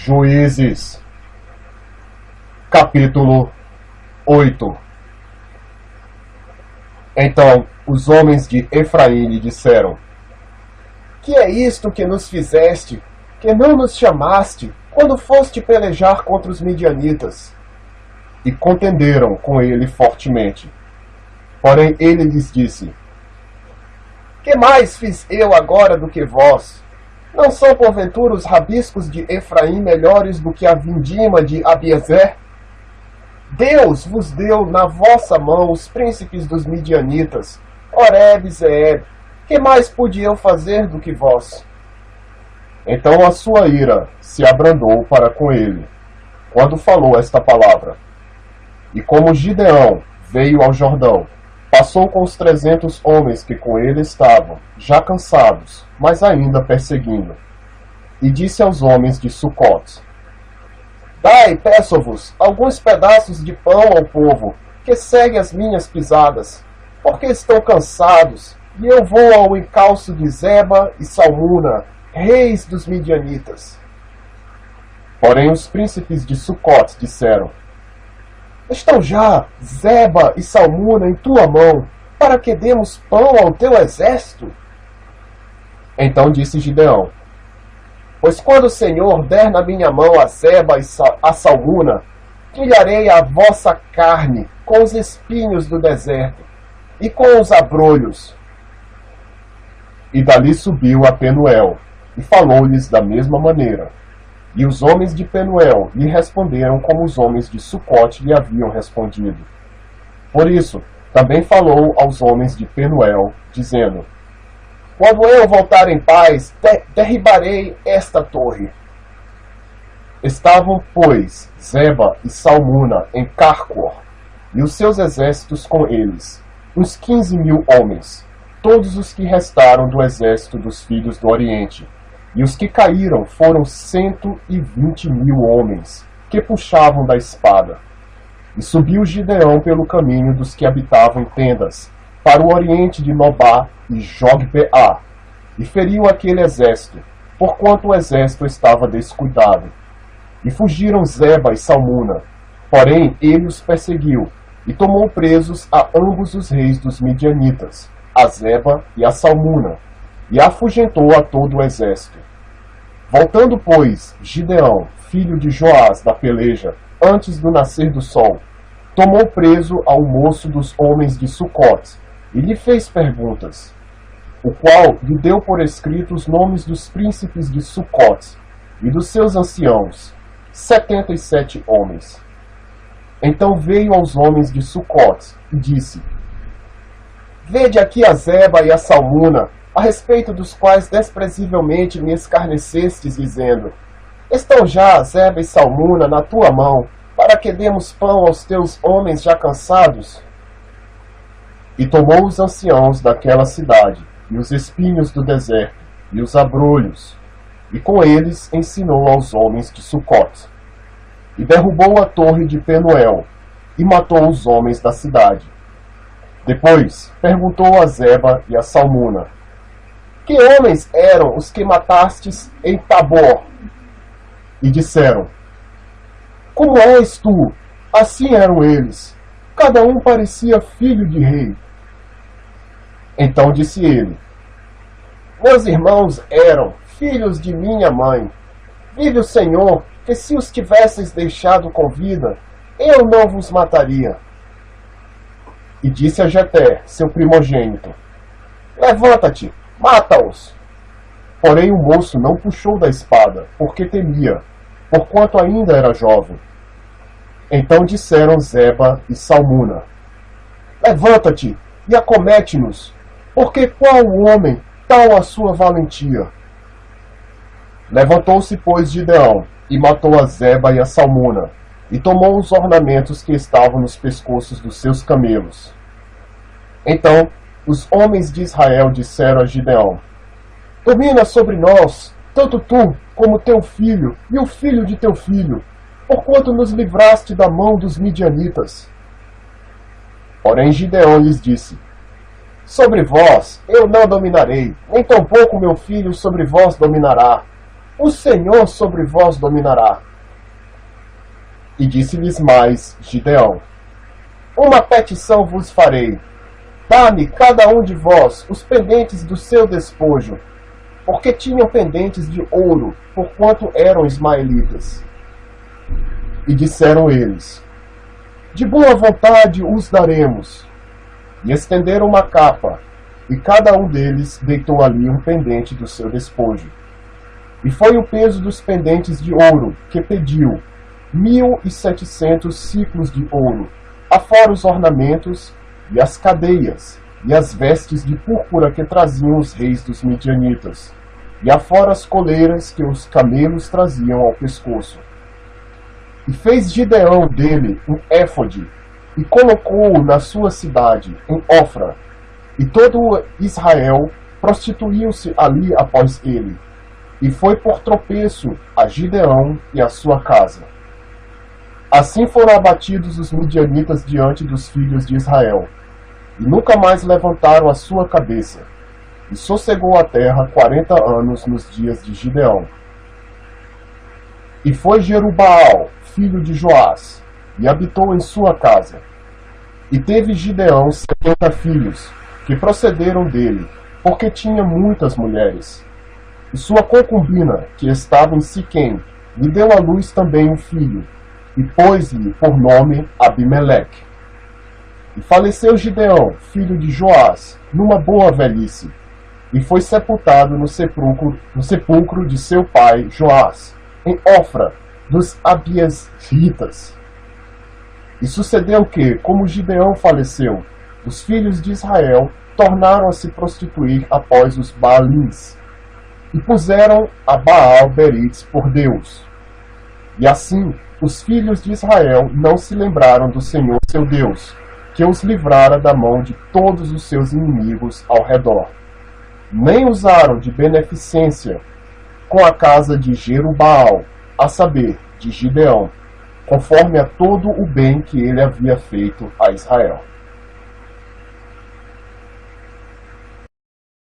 Juízes, capítulo 8. Então os homens de Efraim lhe disseram: Que é isto que nos fizeste, que não nos chamaste, quando foste pelejar contra os midianitas? E contenderam com ele fortemente. Porém ele lhes disse: Que mais fiz eu agora do que vós? Não são porventura os rabiscos de Efraim melhores do que a vindima de Abiezer? Deus vos deu na vossa mão os príncipes dos midianitas, Oreb e Zeeb. Que mais pude eu fazer do que vós? Então a sua ira se abrandou para com ele, quando falou esta palavra. E como Gideão veio ao Jordão, passou com os 300 homens que com ele estavam, já cansados, mas ainda perseguindo. E disse aos homens de Sucote: Dai, peço-vos, alguns pedaços de pão ao povo, que segue as minhas pisadas, porque estão cansados, e eu vou ao encalço de Zeba e Salmuna, reis dos midianitas. Porém os príncipes de Sucote disseram: Estão já Zeba e Salmuna em tua mão, para que demos pão ao teu exército? Então disse Gideão: Pois quando o Senhor der na minha mão a Zeba e a Salmuna, trilharei a vossa carne com os espinhos do deserto e com os abrolhos. E dali subiu a Penuel, e falou-lhes da mesma maneira. E os homens de Penuel lhe responderam como os homens de Sucote lhe haviam respondido. Por isso, também falou aos homens de Penuel, dizendo: Quando eu voltar em paz, derribarei esta torre. Estavam, pois, Zeba e Salmuna em Carcor, e os seus exércitos com eles, uns 15.000 homens, todos os que restaram do exército dos filhos do Oriente. E os que caíram foram 120.000 homens, que puxavam da espada. E subiu Gideão pelo caminho dos que habitavam em tendas, para o oriente de Nobá e Jogbeá, e feriu aquele exército, porquanto o exército estava descuidado. E fugiram Zeba e Salmuna, porém ele os perseguiu, e tomou presos a ambos os reis dos midianitas, a Zeba e a Salmuna, e afugentou a todo o exército. Voltando, pois, Gideão, filho de Joás, da peleja, antes do nascer do sol, tomou preso ao moço dos homens de Sucote, e lhe fez perguntas, o qual lhe deu por escrito os nomes dos príncipes de Sucote e dos seus anciãos, 77 homens. Então veio aos homens de Sucote e disse: Vede aqui a Zeba e a Salmuna, a respeito dos quais desprezivelmente me escarnecestes, dizendo: Estão já Zeba e Salmuna na tua mão, para que demos pão aos teus homens já cansados? E tomou os anciãos daquela cidade, e os espinhos do deserto, e os abrolhos, e com eles ensinou aos homens de Sucote. E derrubou a torre de Penuel, e matou os homens da cidade. Depois perguntou a Zeba e a Salmuna: Que homens eram os que matastes em Tabor? E disseram: Como és tu? Assim eram eles. Cada um parecia filho de rei. Então disse ele: Meus irmãos eram filhos de minha mãe. Vive o Senhor, que se os tivesseis deixado com vida, eu não vos mataria. E disse a Jeter, seu primogênito: Levanta-te, mata-os. Porém o moço não puxou da espada, porque temia, porquanto ainda era jovem. Então disseram Zeba e Salmuna: Levanta-te e acomete-nos, porque qual homem tal a sua valentia? Levantou-se, pois, Gideão, e matou a Zeba e a Salmuna, e tomou os ornamentos que estavam nos pescoços dos seus camelos. Então os homens de Israel disseram a Gideão: Domina sobre nós, tanto tu como teu filho e o filho de teu filho, porquanto nos livraste da mão dos midianitas. Porém Gideão lhes disse: Sobre vós eu não dominarei, nem tampouco meu filho sobre vós dominará, o Senhor sobre vós dominará. E disse-lhes mais Gideão: uma petição vos farei. Dá-me cada um de vós os pendentes do seu despojo, porque tinham pendentes de ouro, porquanto eram ismaelitas. E disseram eles: de boa vontade os daremos. E estenderam uma capa, e cada um deles deitou ali um pendente do seu despojo. E foi o peso dos pendentes de ouro que pediu, 1.700 siclos de ouro, afora os ornamentos, e as cadeias, e as vestes de púrpura que traziam os reis dos midianitas, e afora as coleiras que os camelos traziam ao pescoço. E fez Gideão dele um éfode, e colocou-o na sua cidade, em Ofra, e todo Israel prostituiu-se ali após ele, e foi por tropeço a Gideão e a sua casa. Assim foram abatidos os midianitas diante dos filhos de Israel, e nunca mais levantaram a sua cabeça, e sossegou a terra 40 anos nos dias de Gideão. E foi Jerubaal, filho de Joás, e habitou em sua casa. E teve Gideão 70 filhos, que procederam dele, porque tinha muitas mulheres. E sua concubina, que estava em Siquém, lhe deu à luz também um filho, e pôs-lhe por nome Abimeleque. E faleceu Gideão, filho de Joás, numa boa velhice, e foi sepultado no sepulcro de seu pai Joás, em Ofra, dos Abiesritas. E sucedeu que, como Gideão faleceu, os filhos de Israel tornaram a se prostituir após os Baalins, e puseram a Baal-Berites por Deus. E assim, os filhos de Israel não se lembraram do Senhor seu Deus, que os livrara da mão de todos os seus inimigos ao redor. Nem usaram de beneficência com a casa de Jerubaal, a saber, de Gideão, conforme a todo o bem que ele havia feito a Israel.